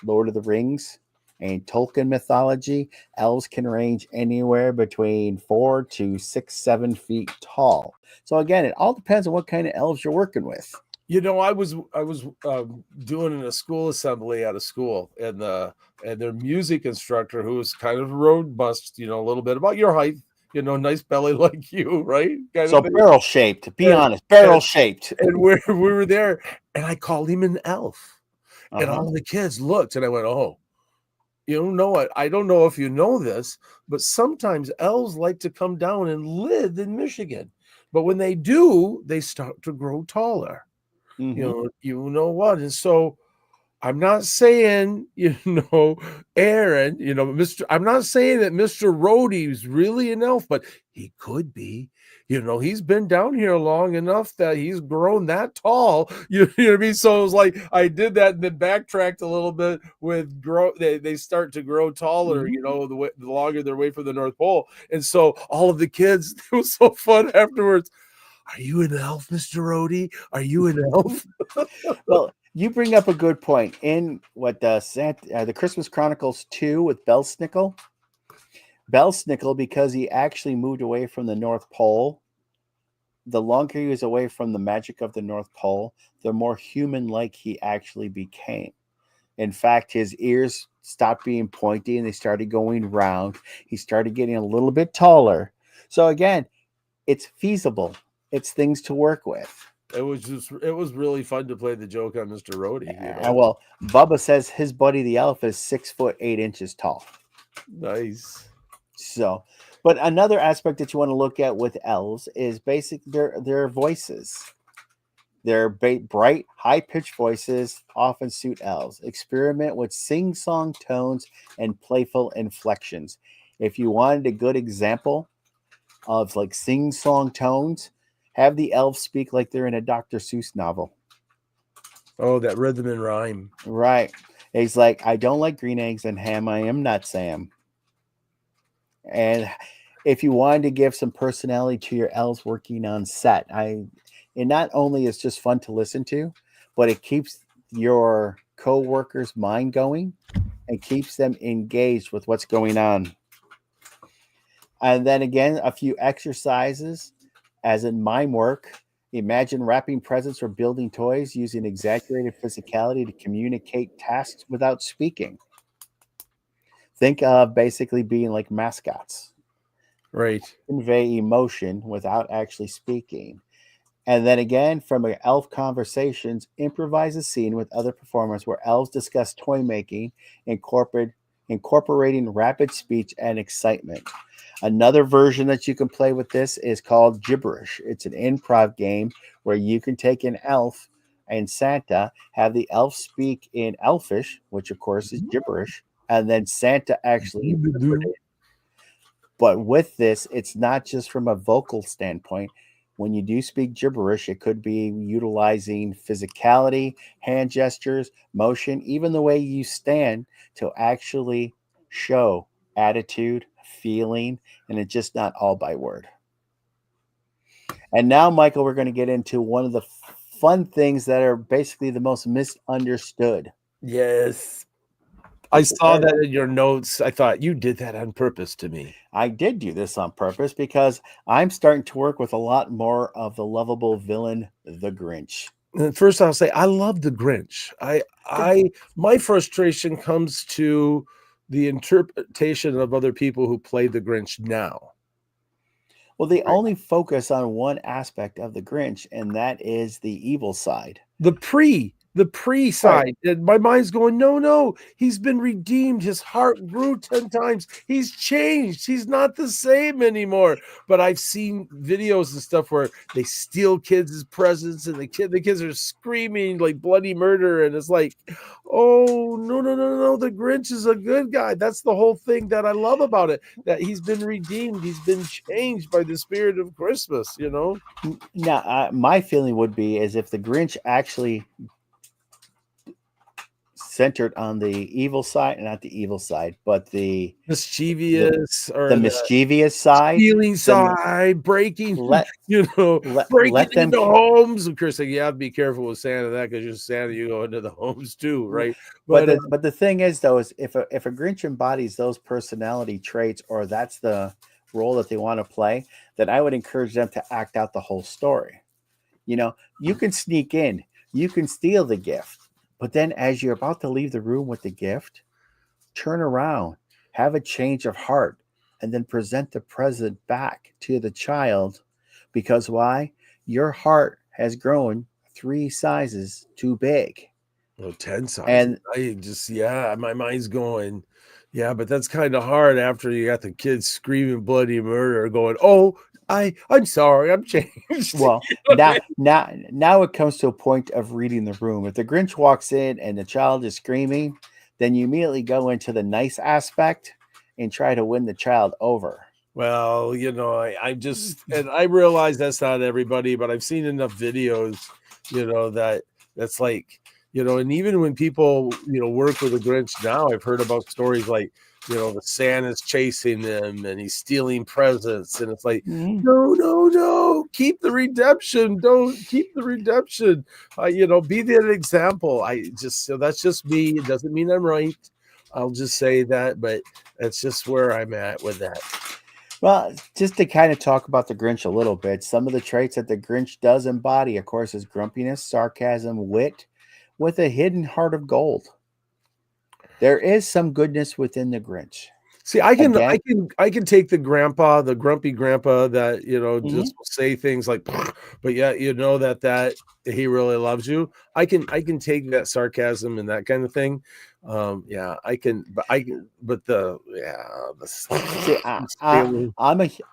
Lord of the Rings and Tolkien mythology, elves can range anywhere between 4 to 6, 7 feet tall. So again, it all depends on what kind of elves you're working with. You know, I was doing a school assembly at a school, and their music instructor, who was kind of robust, a little bit about your height, nice belly like you, right? So barrel shaped. Be honest, barrel shaped. And we were there, and I called him an elf, and all of the kids looked, and I went, "Oh, you know what? I don't know if you know this, but sometimes elves like to come down and live in Michigan, but when they do, they start to grow taller." You know what? And so I'm not saying, Aaron, I'm not saying that Mr. Rhodey's really an elf, but he could be. He's been down here long enough that he's grown that tall. You know what I mean? So it was like I did that and then backtracked a little bit with they start to grow taller, the longer they're away from the North Pole. And so all of the kids, it was so fun afterwards. Are you an elf, Mr. Rhodey? Are you an elf? Well, you bring up a good point. In what the Christmas Chronicles 2 with Belsnickel, because he actually moved away from the North Pole, the longer he was away from the magic of the North Pole, the more human-like he actually became. In fact, his ears stopped being pointy and they started going round. He started getting a little bit taller. So again, it's feasible. It's things to work with. It was really fun to play the joke on Mr. Rhodey. Well, Bubba says his buddy the elf is 6 foot 8 inches tall. Nice. So, but another aspect that you want to look at with elves is their voices. Their bright, high-pitched voices often suit elves. Experiment with sing-song tones and playful inflections. If you wanted a good example of like sing-song tones, have the elves speak like they're in a Dr. Seuss novel. Oh, that rhythm and rhyme. Right. He's like, I don't like green eggs and ham. I am not Sam. And if you wanted to give some personality to your elves working on set, it not only is just fun to listen to, but it keeps your co-workers' mind going and keeps them engaged with what's going on. And then again, a few exercises, as in mime work. Imagine wrapping presents or building toys using exaggerated physicality to communicate tasks without speaking. Think of basically being like mascots. Right. Convey emotion without actually speaking. And then again, from elf conversations, improvise a scene with other performers where elves discuss toy making, incorporating rapid speech and excitement. Another version that you can play with this is called Gibberish. It's an improv game where you can take an elf and Santa, have the elf speak in Elfish, which of course is gibberish, and then Santa actually interpret it. But with this, it's not just from a vocal standpoint. When you do speak gibberish, it could be utilizing physicality, hand gestures, motion, even the way you stand to actually show attitude, feeling, and it's just not all by word. And now, Michael, we're going to get into one of the fun things that are basically the most misunderstood. Yes. I saw that in your notes. I thought you did that on purpose to me. I did do this on purpose because I'm starting to work with a lot more of the lovable villain, the Grinch. And first, I'll say I love the Grinch. My frustration comes to the interpretation of other people who play the Grinch now. Well, they only focus on one aspect of the Grinch, and that is the evil side. The pre side. And my mind's going, no, he's been redeemed. His heart grew 10 times. He's changed. He's not the same anymore. But I've seen videos and stuff where they steal kids' presents and the kids are screaming like bloody murder. And it's like, oh, no. The Grinch is a good guy. That's the whole thing that I love about it, that he's been redeemed. He's been changed by the spirit of Christmas, you know? Now, my feeling would be as if the Grinch actually centered on the evil side, not the evil side, but the mischievous side, stealing side, breaking, breaking into homes. Of course, you have to be careful with Santa that because you're Santa, you go into the homes too, right? But the thing is, though, is if a Grinch embodies those personality traits, or that's the role that they want to play, then I would encourage them to act out the whole story. You know, you can sneak in, you can steal the gift. But then as you're about to leave the room with the gift, turn around, have a change of heart, and then present the present back to the child. Because why? Your heart has grown 3 sizes too big. Oh, 10 sizes. And my mind's going, yeah, but that's kind of hard after you got the kids screaming bloody murder going, oh, I'm sorry, I'm changed. Well, now it comes to a point of reading the room. If the Grinch walks in and the child is screaming, then you immediately go into the nice aspect and try to win the child over. Well, I realize that's not everybody, but I've seen enough videos, that's like, and even when people, work with the Grinch now, I've heard about stories like, the Santa's chasing them and he's stealing presents. And it's like, no, keep the redemption. Don't keep the redemption. Be that example. That's just me. It doesn't mean I'm right. I'll just say that, but that's just where I'm at with that. Well, just to kind of talk about the Grinch a little bit, some of the traits that the Grinch does embody, of course, is grumpiness, sarcasm, wit, with a hidden heart of gold. There is some goodness within the Grinch. See, I can take the grumpy grandpa that, just will say things like, but yeah, that he really loves you. I can take that sarcasm and that kind of thing. I'm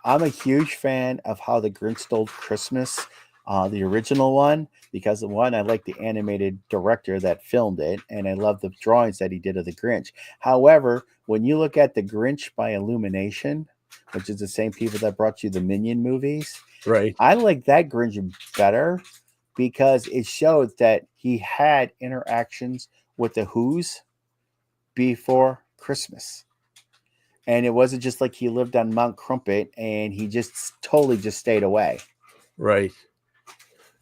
a huge fan of how the Grinch Stole Christmas, the original one, because one, I like the animated director that filmed it, and I love the drawings that he did of the Grinch. However, when you look at the Grinch by Illumination, which is the same people that brought you the Minion movies, right? I like that Grinch better because it showed that he had interactions with the Who's before Christmas. And it wasn't just like he lived on Mount Crumpet and he just totally just stayed away. Right.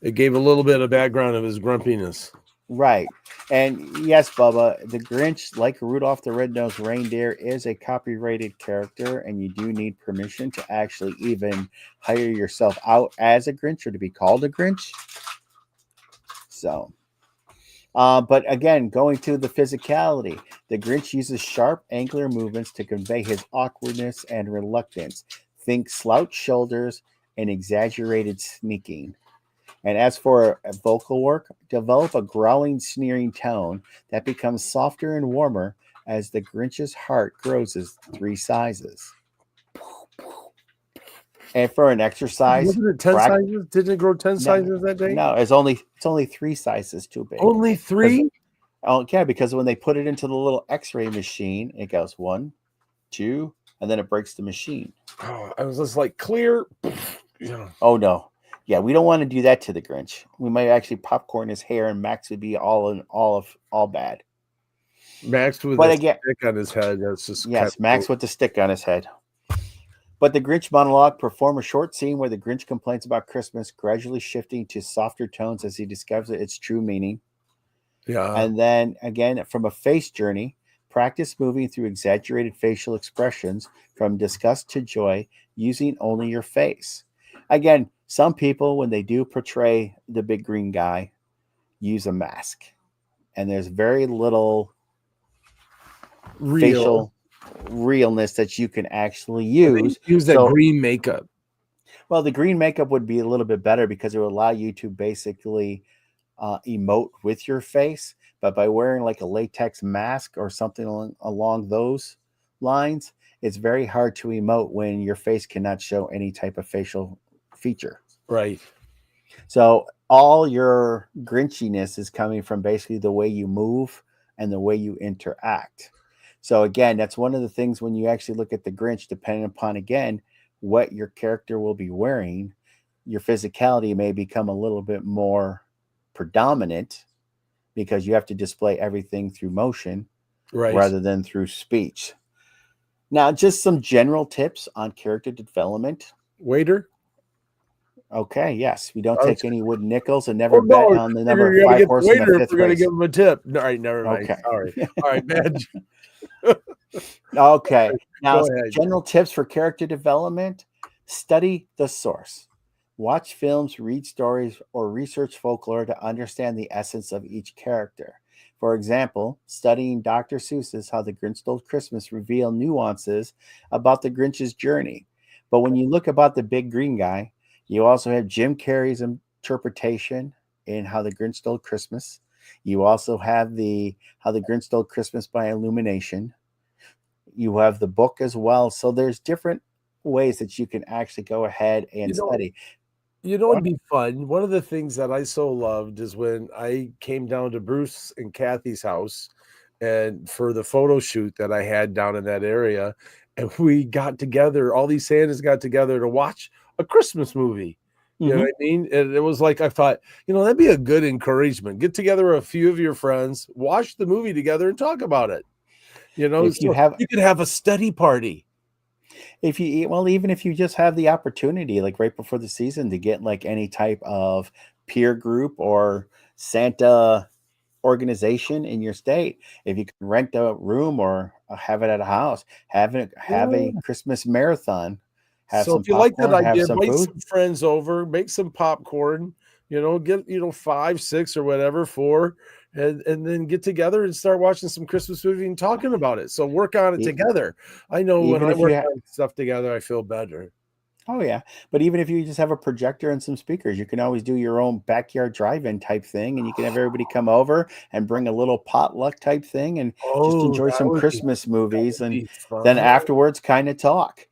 It gave a little bit of background of his grumpiness. Right. And yes, Bubba, the Grinch, like Rudolph the Red-Nosed Reindeer, is a copyrighted character, and you do need permission to actually even hire yourself out as a Grinch or to be called a Grinch. So, but again, going to the physicality, the Grinch uses sharp, angular movements to convey his awkwardness and reluctance. Think slouched shoulders and exaggerated sneaking. And as for vocal work, develop a growling, sneering tone that becomes softer and warmer as the Grinch's heart grows its 3 sizes. And for an exercise, Wasn't it 10 sizes? Didn't it grow 10 sizes that day? No, it's only 3 sizes too big. Only 3? Oh, yeah, because when they put it into the little X-ray machine, it goes 1, 2, and then it breaks the machine. Oh, I was just like clear. Yeah. Oh no, yeah, we don't want to do that to the Grinch. We might actually popcorn his hair, and Max would be all bad. Max with But a again, stick on his head. That's just yes, Max with the stick on his head. But the Grinch monologue, perform a short scene where the Grinch complains about Christmas, gradually shifting to softer tones as he discovers its true meaning. Yeah. And then again, from a face journey, practice moving through exaggerated facial expressions from disgust to joy using only your face. Again, some people, when they do portray the big green guy, use a mask. And there's very little facial realness that you can actually use. Use that green makeup. Well, the green makeup would be a little bit better because it would allow you to basically emote with your face. But by wearing like a latex mask or something along those lines, it's very hard to emote when your face cannot show any type of facial feature. Right. So all your grinchiness is coming from basically the way you move and the way you interact. So again, that's one of the things when you actually look at the Grinch, depending upon, again, what your character will be wearing, your physicality may become a little bit more predominant because you have to display everything through motion rather than through speech. Now, just some general tips on character development. Waiter? Okay, yes. We don't take any wooden nickels and never bet on the number 5 horse in the 5th We're going to race. give him a tip. All right, never mind. Okay. Sorry. All right, man. Okay. Now, Go ahead. general tips for character development. Study the source. Watch films, read stories, or research folklore to understand the essence of each character. For example, studying Dr. Seuss's How the Grinch Stole Christmas reveal nuances about the Grinch's journey. But when you look about the big green guy, you also have Jim Carrey's interpretation in How the Grinch Stole Christmas. You also have How the Grinch Stole Christmas by Illumination. You have the book as well. So there's different ways that you can actually go ahead and study. You know, it'd be fun. One of the things that I so loved is when I came down to Bruce and Kathy's house and for the photo shoot that I had down in that area, and we got together, all these Santas got together to watch a Christmas movie. You know what I mean? And it was like, I thought, that'd be a good encouragement. Get together a few of your friends, watch the movie together and talk about it. You could have a study party. Even if you just have the opportunity, like right before the season, to get like any type of peer group or Santa organization in your state, if you can rent a room or have it at a house, have a Christmas marathon. So if you like that idea, invite some friends over, make some popcorn, get 5, 6 or whatever, 4, and then get together and start watching some Christmas movie and talking about it. So work on it together. I know when I work on stuff together, I feel better. Oh yeah. But even if you just have a projector and some speakers, you can always do your own backyard drive-in type thing, and you can have everybody come over and bring a little potluck type thing and just enjoy some Christmas movies, and then afterwards kind of talk.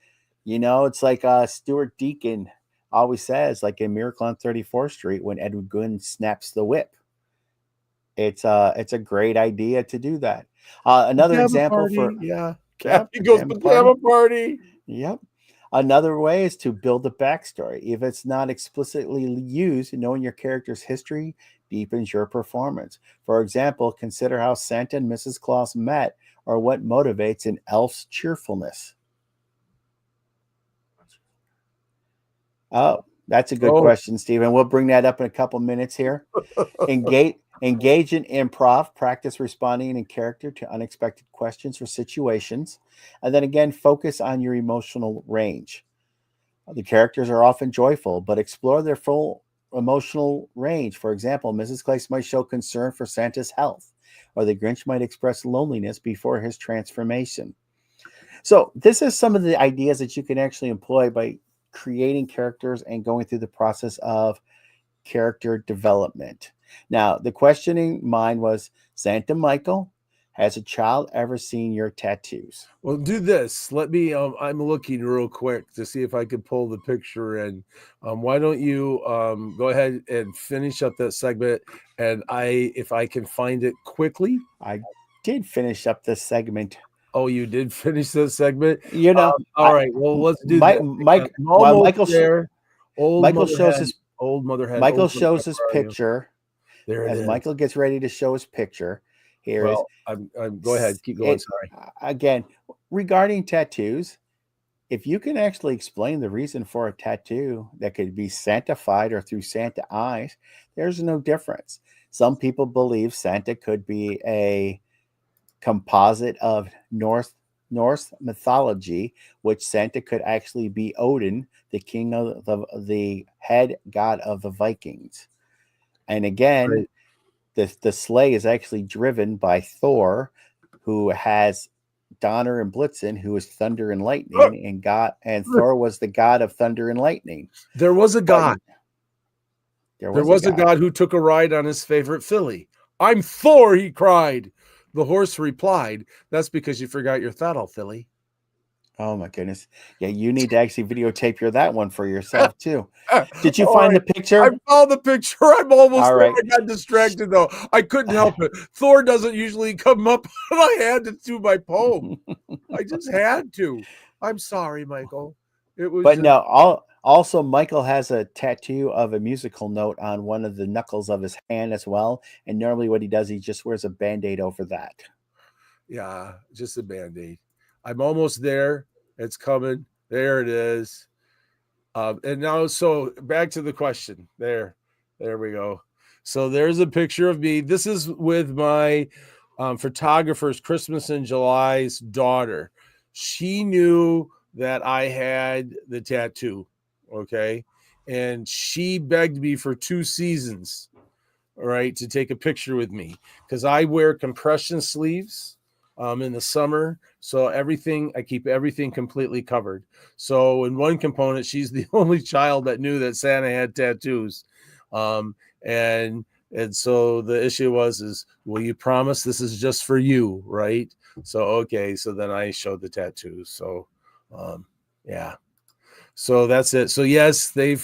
It's like Stuart Deacon always says, like in Miracle on 34th Street, when Edward Gunn snaps the whip. It's a great idea to do that. Another example Kathy goes pajama party. Yep. Another way is to build a backstory. If it's not explicitly used, knowing your character's history deepens your performance. For example, consider how Santa and Mrs. Claus met, or what motivates an elf's cheerfulness. Oh, that's a good question, Stephen. We'll bring that up in a couple minutes here. Engage in improv. Practice responding in character to unexpected questions or situations. And then again, focus on your emotional range. The characters are often joyful, but explore their full emotional range. For example, Mrs. Claus might show concern for Santa's health, or the Grinch might express loneliness before his transformation. So this is some of the ideas that you can actually employ by creating characters and going through the process of character development. Now, the questioning mind was, Santa Michael, has a child ever seen your tattoos? Well, do this. Let me. I'm looking real quick to see if I can pull the picture in. Why don't you go ahead and finish up that segment, and if I can find it quickly. I did finish up this segment. Oh, you did finish this segment. You know, All right. Well, let's do Mike, that. Mike, I'm while almost Michael, there. Michael shows his Old Motherhead. Michael Old Motherhead, shows his where are you? picture. There it As is. Michael gets ready to show his picture, here is. Well, I'm go ahead. Keep going. Sorry. Again, regarding tattoos, if you can actually explain the reason for a tattoo that could be Santified or through Santa eyes, there's no difference. Some people believe Santa could be a composite of Norse mythology, which Santa could actually be Odin, the king of the head god of the Vikings. And again, the sleigh is actually driven by Thor, who has Donner and Blitzen, who is thunder and lightning, and Thor was the god of thunder and lightning. There was a god. There was a god who took a ride on his favorite filly. I'm Thor, he cried. The horse replied, that's because you forgot your throttle, filly. Oh my goodness. Yeah, you need to actually videotape that one for yourself too. Did you find the picture? I found the picture. I'm almost all there. right. I got distracted though. I couldn't help it. Thor doesn't usually come up, but I had to do my poem. I just had to. I'm sorry, Michael. It was. But no, also Michael has a tattoo of a musical note on one of the knuckles of his hand as well. And normally what he does, he just wears a Band-Aid over that. Yeah, just a Band-Aid. I'm almost there. It's coming. There it is. And now, so back to the question. There we go. So there's a picture of me. This is with my photographer's Christmas in July's daughter. She knew that I had the tattoo. Okay. And she begged me for 2 seasons, all right, to take a picture with me because I wear compression sleeves in the summer. So I keep everything completely covered. So in one component, she's the only child that knew that Santa had tattoos. And so the issue is, will you promise this is just for you? Right. So, okay. So then I showed the tattoos. So, yeah. So that's it. So yes, they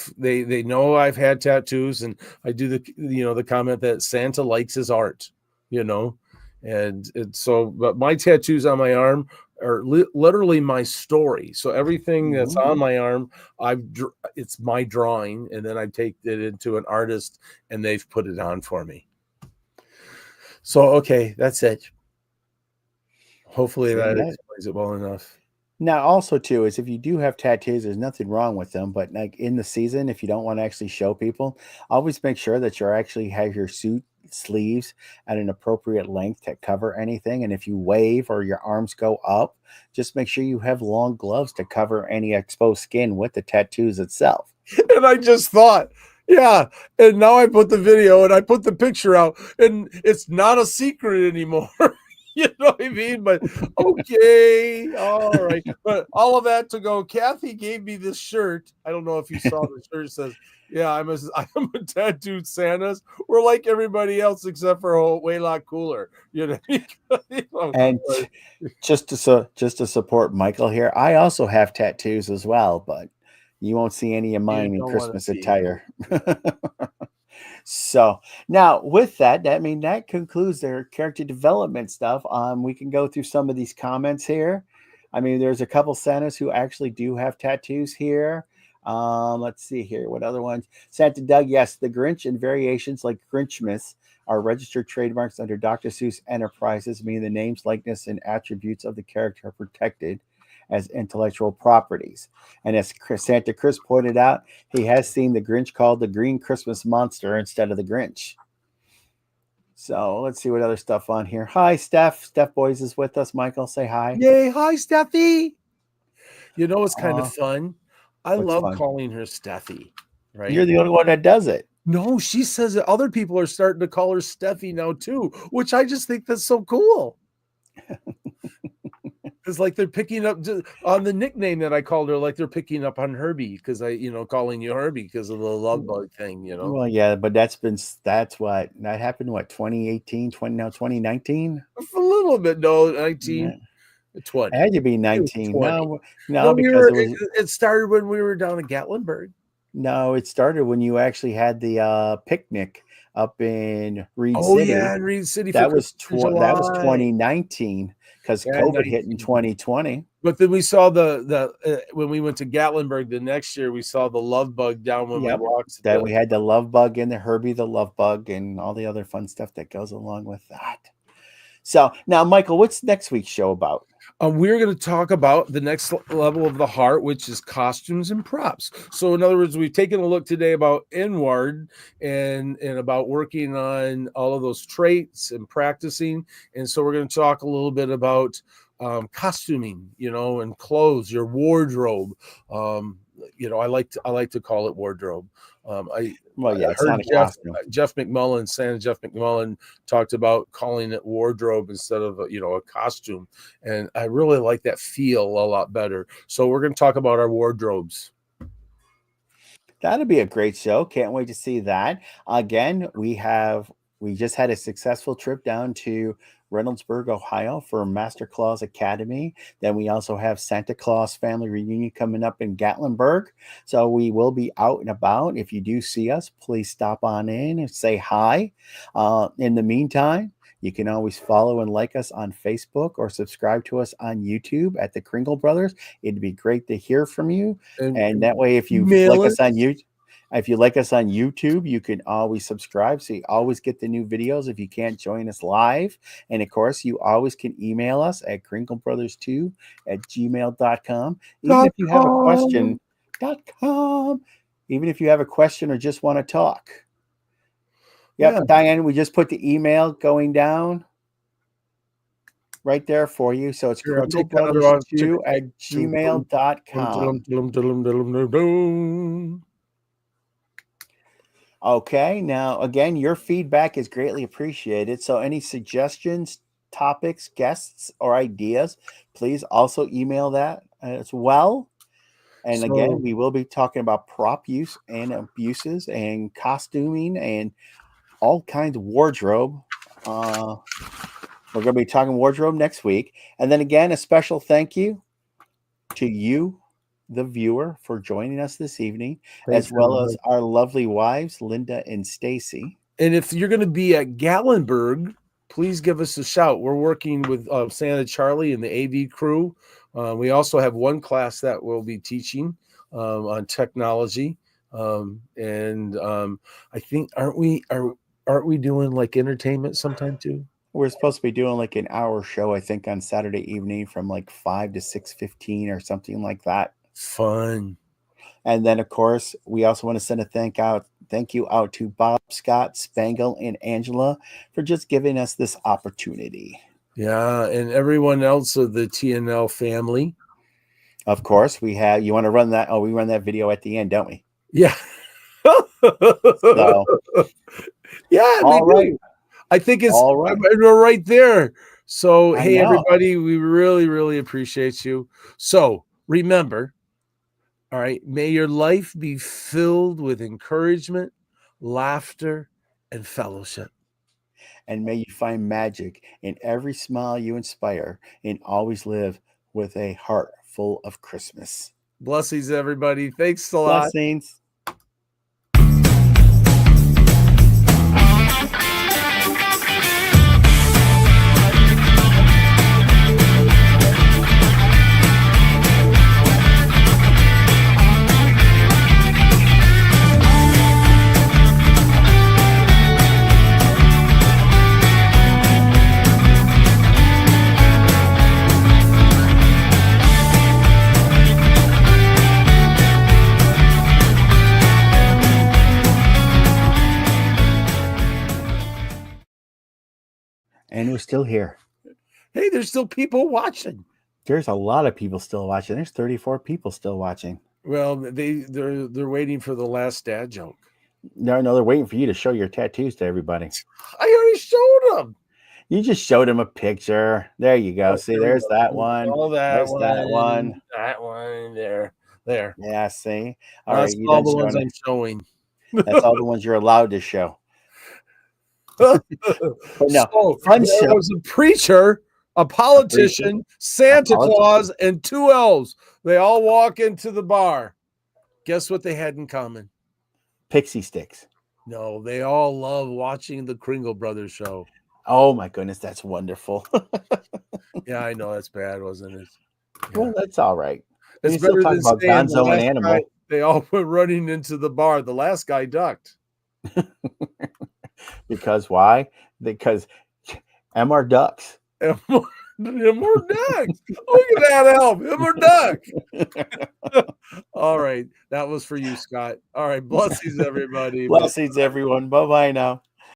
know I've had tattoos, and I do the comment that Santa likes his art, and so, but my tattoos on my arm are literally my story. So everything that's on my arm, it's my drawing, and then I take it into an artist, and they've put it on for me. So okay, that's it. Hopefully that explains it well enough. Now, also too, is if you do have tattoos, there's nothing wrong with them. But like in the season, if you don't want to actually show people, always make sure that you actually have your suit sleeves at an appropriate length to cover anything. And if you wave or your arms go up, just make sure you have long gloves to cover any exposed skin with the tattoos itself. And I just thought, yeah. And now I put the video and I put the picture out, and it's not a secret anymore. You know what I mean? But okay, all right. But all of that to go, Kathy gave me this shirt. I don't know if you saw the shirt. It says, yeah, I'm a tattooed Santa's. We're like everybody else except for a way lot cooler. And just to support Michael here, I also have tattoos as well, but you won't see any of mine in Christmas attire. So now with that, that concludes their character development stuff. We can go through some of these comments here. I mean, there's a couple Santas who actually do have tattoos here. Let's see here. What other ones? Santa Doug, yes, the Grinch and variations like Grinchmas are registered trademarks under Dr. Seuss Enterprises, meaning the names, likeness, and attributes of the character are protected as intellectual properties. And as Santa Chris pointed out, he has seen the Grinch called the Green Christmas Monster instead of the Grinch. So let's see what other stuff on here. Hi, Steph. Steph Boys is with us. Michael, say hi. Yay. Hi, Steffi. You know, it's kind of fun. I love calling her Steffi, right? You're the only one that does it. No, she says that other people are starting to call her Steffi now too, which I just think that's so cool. Because like they're picking up on the nickname that I called her, like they're picking up on Herbie because calling you Herbie because of the love bug thing, Well, yeah, but that's what that happened. What 2018, 2019? A little bit, no, 19, Yeah. 20. It had to be It was 19. 20. No, because it started when we were down at Gatlinburg. No, it started when you actually had the picnic up in Reed Oh City. yeah, in Reed City That for was July. that was 2019 because Yeah, COVID 19. hit in 2020. But then we saw the when we went to Gatlinburg the next year, we saw the love bug down when we walked. Then we had the love bug and the Herbie the love bug and all the other fun stuff that goes along with that. So now, Michael, what's next week's show about? We're going to talk about the next level of the heart, which is costumes and props. So, in other words, we've taken a look today about inward and about working on all of those traits and practicing. And so, we're going to talk a little bit about costuming, and clothes, your wardrobe. I like to call it wardrobe. It's not a costume. Jeff McMullen, Santa Jeff McMullen, talked about calling it wardrobe instead of a costume, and I really like that feel a lot better. So we're going to talk about our wardrobes. That'll be a great show. Can't wait to see that. Again, we just had a successful trip down to Reynoldsburg, Ohio for Master Claus Academy. Then we also have Santa Claus family reunion coming up in Gatlinburg. So we will be out and about. If you do see us, please stop on in and say hi. In the meantime, you can always follow and like us on Facebook or subscribe to us on YouTube at the Kringle Brothers. It'd be great to hear from you. And that way, if you like us on YouTube, you can always subscribe. So you always get the new videos if you can't join us live. And of course, you always can email us at kringlebrothers2@gmail.com. Even if you have a question, even if you have a question or just want to talk. Yep, yeah. Diane, we just put the email going down right there for you. So it's kringlebrothers2@gmail.com. Okay, now again, your feedback is greatly appreciated. So any suggestions, topics, guests, or ideas, please also email that as well. And again, we will be talking about prop use and abuses and costuming and all kinds of wardrobe. We're going to be talking wardrobe next week. And then again, a special thank you to you, the viewer, for joining us this evening, as well as our lovely wives, Linda and Stacy. And if you're going to be at Gatlinburg, please give us a shout. We're working with Santa Charlie and the AV crew. We also have one class that we'll be teaching on technology. I think aren't we doing like entertainment sometime too? We're supposed to be doing like an hour show, I think, on Saturday evening from like 5 to 6:15 or something like that. Fun. And then, of course, we also want to send a thank you out to Bob, Scott, Spangle, and Angela for just giving us this opportunity. Yeah, and everyone else of the TNL family. Of course, we want to run that. Oh, we run that video at the end, don't we? Yeah. So, yeah, all right. I think it's all right. We're right there. So, hey, everybody, we really, really appreciate you. So, remember, all right, may your life be filled with encouragement, laughter, and fellowship. And may you find magic in every smile you inspire and always live with a heart full of Christmas. Blessings, everybody. Thanks a lot. Blessings. And we're still here. Hey, there's still people watching. There's a lot of people still watching. There's 34 people still watching. Well, they're waiting for the last dad joke. No, they're waiting for you to show your tattoos to everybody. I already showed them. You just showed him a picture. There you go. Oh, See, there we there's go. that one. Oh, There's that one. That one. There. Yeah, see. All That's right, you all done the ones showing I'm it. showing. That's all the ones you're allowed to show. But no, So fun there show. was a preacher, a politician, Santa Claus, and two elves. They all walk into the bar. Guess what they had in common? Pixie sticks. No, they all love watching the Kringle Brothers show. Oh my goodness, that's wonderful. Yeah, I know that's bad, wasn't it? Yeah. Well, that's all right. It's We still better talk than about saying the Gonzo and last Animal. guy, they all went running into the bar. The last guy ducked. Because why? Because MR ducks. More ducks. Look at that elf. More duck. All right. That was for you, Scott. All right. Blessings, everybody. Blessings, everyone. Bye-bye now.